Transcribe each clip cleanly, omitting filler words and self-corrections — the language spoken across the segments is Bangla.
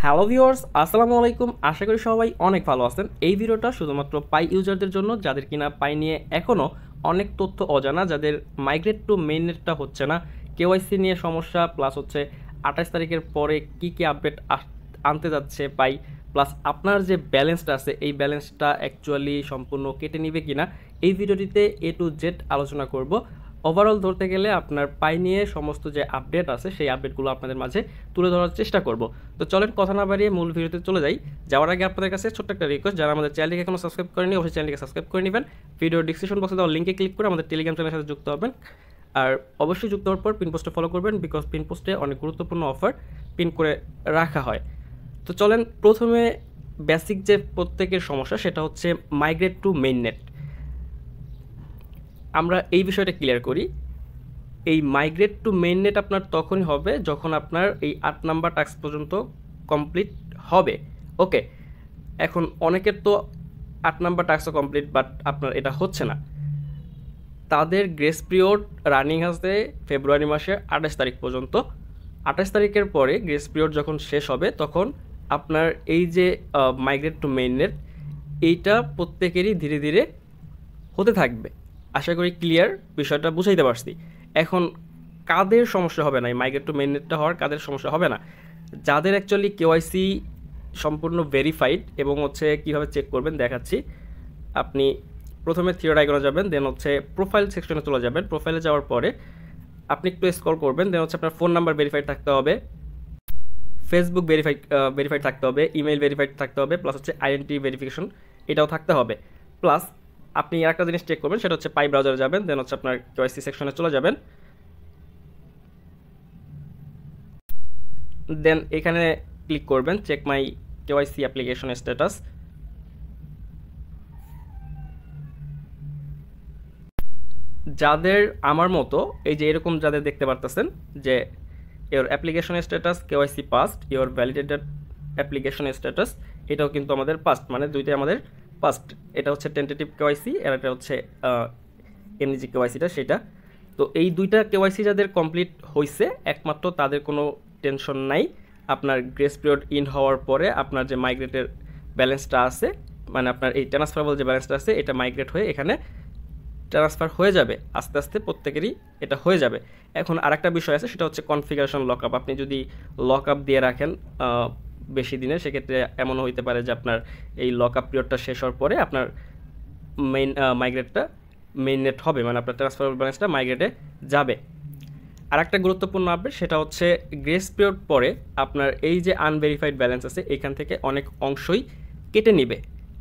হ্যালো ভিউয়ার্স, আসসালামু আলাইকুম। আশা করি সবাই অনেক ভালো আছেন। এই ভিডিওটা শুধুমাত্র পাই ইউজারদের জন্য, যাদের কিনা পাই নিয়ে এখনও অনেক তথ্য অজানা, যাদের মাইগ্রেট টু মেইননেটটা হচ্ছে না, কেওয়াইসি নিয়ে সমস্যা, প্লাস হচ্ছে 28 তারিখের পরে কি কি আপডেট আনতে যাচ্ছে পাই, প্লাস আপনার যে ব্যালেন্সটা আছে এই ব্যালেন্সটা অ্যাকচুয়ালি সম্পূর্ণ কেটে নিবে কিনা, এই ভিডিওটিতে এ টু জেড আলোচনা করব। ওভারঅল ধরতে গেলে আপনার পাই নিয়ে সমস্ত যে আপডেট আছে সেই আপডেটগুলো আপনাদের মাঝে তুলে ধরার চেষ্টা করব। তো চলেন কথা না বাড়িয়ে মূল ভিডিওতে চলে যাই। যাওয়ার আগে আপনাদের কাছে ছোট্ট একটা রিকোয়েস্ট, যারা আমাদের চ্যানেলকে এখনও সাবস্ক্রাইব করেনি অবশ্যই চ্যানেলকে সাবস্ক্রাইব করে নেবেন। ভিডিও ডিসক্রিপশন বক্সে দেওয়া লিঙ্কে ক্লিক করে আমাদের টেলিগ্রাম চ্যানেলের সাথে যুক্ত হবেন। আর অবশ্যই যুক্ত হওয়ার পর পিন পোস্টে ফলো করবেন, বিকজ পিন পোস্টে অনেক গুরুত্বপূর্ণ অফার পিন করে রাখা হয়। তো চলেন প্রথমে বেসিক যে প্রত্যেকের সমস্যা সেটা হচ্ছে মাইগ্রেট টু মেইননেট। আমরা এই বিষয়টা ক্লিয়ার করি। এই মাইগ্রেট টু মেইননেট আপনার তখনই হবে যখন আপনার এই 8 নাম্বার টাস্ক পর্যন্ত কমপ্লিট হবে। ওকে, এখন অনেকের তো 8 নাম্বার টাস্কও কমপ্লিট, বাট আপনার এটা হচ্ছে না। তাদের গ্রেস পিরিয়ড রানিং আছে ফেব্রুয়ারি মাসের 28 তারিখ পর্যন্ত। 28 তারিখের পরে গ্রেস পিরিয়ড যখন শেষ হবে তখন আপনার এই যে মাইগ্রেট টু মেইননেট এইটা প্রত্যেকেরই ধীরে ধীরে হতে থাকবে। আশা করি ক্লিয়ার, বিষয়টা বুঝাইতে পারছি। এখন কাদের সমস্যা হবে না, এই মাইগ্রেট টু মেইননেটটা হওয়ার কাদের সমস্যা হবে না? যাদের অ্যাকচুয়ালি কেওয়াইসি সম্পূর্ণ ভেরিফাইড, এবং হচ্ছে কীভাবে চেক করবেন দেখাচ্ছি। আপনি প্রথমে থিওরি আইকনে যাবেন, দেন হচ্ছে প্রোফাইল সেকশনে চলে যাবেন। প্রোফাইলে যাওয়ার পরে আপনি একটু স্ক্রল করবেন, দেন হচ্ছে আপনার ফোন নাম্বার ভেরিফাইড থাকতে হবে, ফেসবুক ভেরিফাইড থাকতে হবে, ইমেল ভেরিফাইড থাকতে হবে, প্লাস হচ্ছে আইডেন্টি ভেরিফিকেশন এটাও থাকতে হবে। প্লাস আপনি একটা জিনিস চেক করবেন, সেটা হচ্ছে পাই ব্রাউজারে যাবেন, দেন হচ্ছে আপনার কেওয়াইসি সেকশনে চলে যাবেন। দেন এখানে ক্লিক করবেন check my KYC application status. যাদের আমার মতো এই যে এরকম যাদের দেখতে পারতেছেন যে your application status KYC past, your validated application status, এটাও কিন্তু আমাদের পাস্ট, মানে দুইটাই আমাদের পাস্ট। এটা হচ্ছে টেন্টেটিভ কেওয়াইসি, আর এটা হচ্ছে এমনি যে কেওয়াইসিটা সেটা। তো এই দুইটা কেওয়াইসি যাদের কমপ্লিট হয়েছে একমাত্র তাদের কোনো টেনশন নাই। আপনার গ্রেস পিরিয়ড ইন হওয়ার পরে আপনার যে মাইগ্রেটের ব্যালেন্সটা আছে, মানে আপনার এই ট্রান্সফারেবল যে ব্যালেন্সটা আছে এটা মাইগ্রেট হয়ে এখানে ট্রান্সফার হয়ে যাবে। আস্তে আস্তে প্রত্যেকেরই এটা হয়ে যাবে। এখন আরেকটা বিষয় আছে, সেটা হচ্ছে কনফিগারেশন লকআপ। আপনি যদি লকআপ দিয়ে রাখেন বেশি দিনে, সেক্ষেত্রে এমনও হইতে পারে যে আপনার এই লকআপ পিরিয়ডটা শেষ হওয়ার পরে আপনার মেইননেট হবে, মানে আপনার ট্রান্সফারেবল ব্যালেন্সটা মাইগ্রেটে যাবে। আর একটা গুরুত্বপূর্ণ আপডেট, সেটা হচ্ছে গ্রেস পিরিয়ড পরে আপনার এই যে আনভেরিফাইড ব্যালেন্স আছে এখান থেকে অনেক অংশই কেটে নিবে।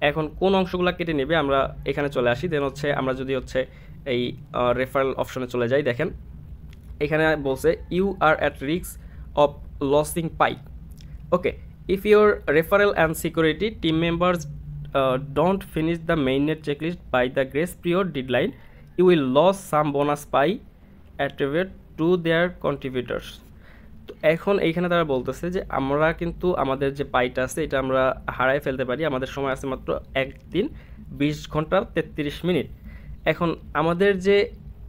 এখন কোন অংশগুলো কেটে নেবে আমরা এখানে চলে আসি। দেন হচ্ছে আমরা যদি হচ্ছে এই রেফারেল অপশনে চলে যাই, দেখেন এখানে বলছে you are at risk of losing Pi. Okay, if your referral and security team members don't finish the mainnet checklist by the grace period deadline, you will lose some bonus pie attribute to their contributors. তো এখন এইখানে তারা বলতেছে যে আমরা কিন্তু আমাদের যে পাইটা আছে এটা আমরা হারাই ফেলতে পারি। আমাদের সময় আছে মাত্র 1 দিন 20 ঘন্টা 33 মিনিট। এখন আমাদের যে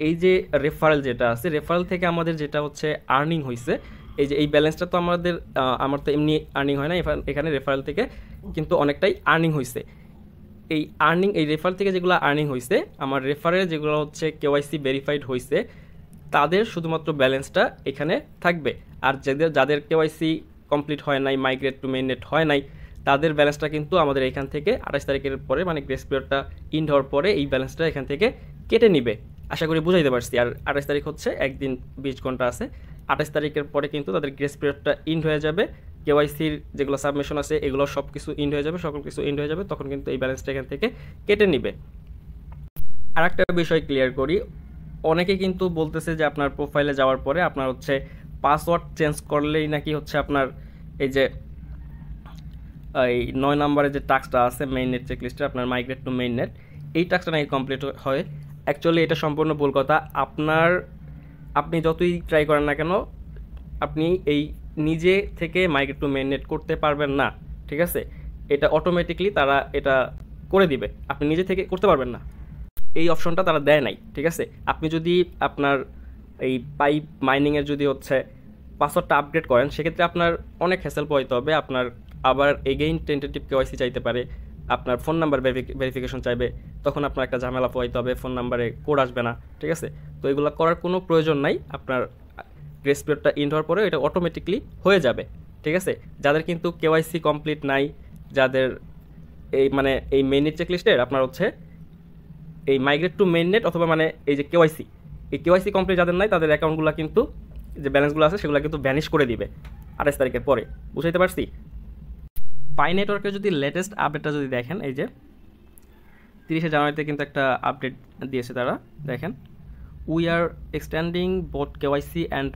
এই যে রেফারেল যেটা আছে, রেফারেল থেকে আমাদের যেটা হচ্ছে আর্নিং হয়েছে, এই যে এই ব্যালেন্সটা তো আমার তো এমনি আর্নিং হয় না, এখানে রেফারেল থেকে কিন্তু অনেকটাই আর্নিং হয়েছে। এই রেফারেল থেকে যেগুলো আর্নিং হয়েছে, আমার রেফারে যেগুলো হচ্ছে কেওয়াইসি ভেরিফাইড হয়েছে তাদের শুধুমাত্র ব্যালেন্সটা এখানে থাকবে। আর যাদের কেওয়াইসি কমপ্লিট হয় নাই, মাইগ্রেট টু মেইননেট হয় নাই, তাদের ব্যালেন্সটা কিন্তু আমাদের এখান থেকে 28 তারিখের পরে, মানে গ্রেস পিরিয়ডটা ইন্ড হওয়ার পরে এই ব্যালেন্সটা এখান থেকে কেটে নিবে। আশা করি বুঝাইতে পারছি। আর 28 তারিখ হচ্ছে 1 দিন 20 ঘন্টা আছে। 28 তারিখের পরে কিন্তু তাদের গ্রেস পিরিয়ডটা ইন্ড হয়ে যাবে। কেওয়াইসির যেগুলো সাবমিশন আছে এগুলো সব কিছু ইন্ড হয়ে যাবে, সকল কিছু ইন্ড হয়ে যাবে, তখন কিন্তু এই ব্যালেন্সটা এখান থেকে কেটে নিবে। আর একটা বিষয় ক্লিয়ার করি, অনেকে কিন্তু বলতেছে যে আপনার প্রোফাইলে যাওয়ার পরে আপনার হচ্ছে পাসওয়ার্ড চেঞ্জ করলেই নাকি হচ্ছে আপনার এই যে এই 9 নম্বরে যে টাস্কটা আছে মেইননেট চেকলিস্টে, আপনার মাইগ্রেট টু মেইননেট, এই টাস্কটা নাকি কমপ্লিট হয়। অ্যাকচুয়ালি এটা সম্পূর্ণ ভুল কথা। আপনি যতই ট্রাই করেন না কেন, আপনি এই নিজে থেকে মাইগ্রেট টু মেইননেট করতে পারবেন না, ঠিক আছে? এটা অটোমেটিকলি তারা এটা করে দিবে, আপনি নিজে থেকে করতে পারবেন না। এই অপশনটা তারা দেয় নাই, ঠিক আছে? আপনি যদি আপনার এই পাইপ মাইনিংয়ের যদি হচ্ছে পাসওয়ার্ডটা আপগ্রেড করেন, সেক্ষেত্রে আপনার অনেক হ্যাসেল পোহাইতে হবে। আপনার আবার এগেইন টেন্টেটিভ কেওয়াইসি চাইতে পারে, আপনার ফোন নাম্বার ভেরিফিকেশন চাইবে, তখন আপনার একটা ঝামেলা পোহাইতে হবে, ফোন নাম্বারে কোড আসবে না, ঠিক আছে? তো এগুলো করার কোনো প্রয়োজন নাই। আপনার গ্রেস পিরিয়ডটা এন্ড হওয়ার পরে এটা অটোমেটিকলি হয়ে যাবে, ঠিক আছে? যাদের কিন্তু কেওয়াইসি কমপ্লিট নাই, যাদের এই মানে এই মেইননেট চেকলিস্টের আপনার হচ্ছে এই মাইগ্রেট টু মেইননেট অথবা মানে এই যে কেওয়াইসি, এই কেওয়াইসি কমপ্লিট যাদের নাই তাদের অ্যাকাউন্টগুলো কিন্তু যে ব্যালেন্সগুলো আছে সেগুলো কিন্তু ভ্যানিশ করে দিবে 28 তারিখের পরে। বুঝাইতে পারছি? পাই নেটওয়ার্কের যদি লেটেস্ট আপডেটটা যদি দেখেন, এই যে 30শে জানুয়ারিতে কিন্তু একটা আপডেট দিয়েছে তারা, দেখেন, we are extending both KYC and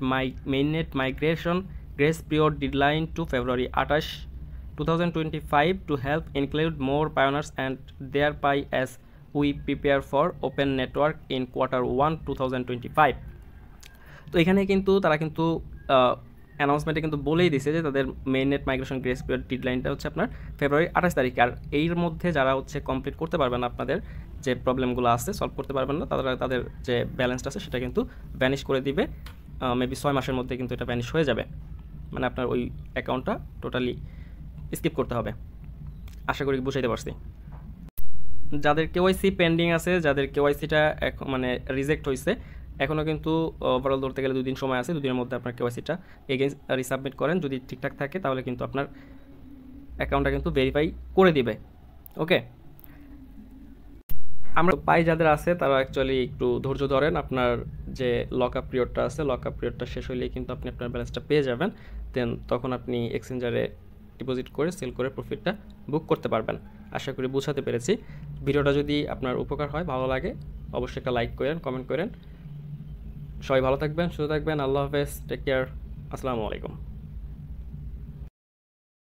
mainnet migration grace period deadline two February 28, 2025 to help include more pioneers and thereby as we prepare for open network in Q1 2025. তো এখানে কিন্তু তারা কিন্তু অ্যানাউন্সমেন্টে কিন্তু বলেই দিছে যে তাদের মেইননেট মাইগ্রেশন গ্রেস পিরিয়ড ডেডলাইনটা হচ্ছে আপনার ফেব্রুয়ারি 28 তারিখ। আর এর মধ্যে যারা হচ্ছে কমপ্লিট করতে পারবেন, আপনাদের যে প্রবলেমগুলো আছে সলভ করতে পারবেন না, তারা তাদের যে ব্যালেন্সটা আছে সেটা কিন্তু ভ্যানিশ করে দিবে। মেবি 6 মাসের মধ্যে কিন্তু এটা ভ্যানিশ হয়ে যাবে, মানে আপনার ওই অ্যাকাউন্টটা টোটালি স্কিপ করতে হবে। আশা করি বুঝাইতে পারছি। যাদের কেওয়াইসি পেন্ডিং আছে, যাদের কেওয়াইসিটা এখন মানে রিজেক্ট হয়েছে, এখনও কিন্তু ওভারঅল ধরতে গেলে 2 দিন সময় আছে। 2 দিনের মধ্যে আপনার কেওয়াইসিটা এগেইন রিসাবমিট করেন, যদি ঠিকঠাক থাকে তাহলে কিন্তু আপনার অ্যাকাউন্টটা কিন্তু ভেরিফাই করে দিবে। ওকে, আমরা পাই যাদের আছে তারা অ্যাকচুয়ালি একটু ধৈর্য ধরেন। আপনার যে লক আপ পিরিয়ডটা আছে, লক আপ পিরিয়ডটা শেষ হলেই কিন্তু আপনি আপনার ব্যালেন্সটা পেয়ে যাবেন। দেন তখন আপনি এক্সচেঞ্জারে ডিপোজিট করে সেল করে প্রফিটটা বুক করতে পারবেন। আশা করি বোঝাতে পেরেছি। ভিডিওটা যদি আপনার উপকার হয়, ভালো লাগে, অবশ্যই একটা লাইক করেন, কমেন্ট করেন। সবাই ভালো থাকবেন, সুস্থ থাকবেন। আল্লাহ হাফেজ, টেক কেয়ার, আসসালামু আলাইকুম।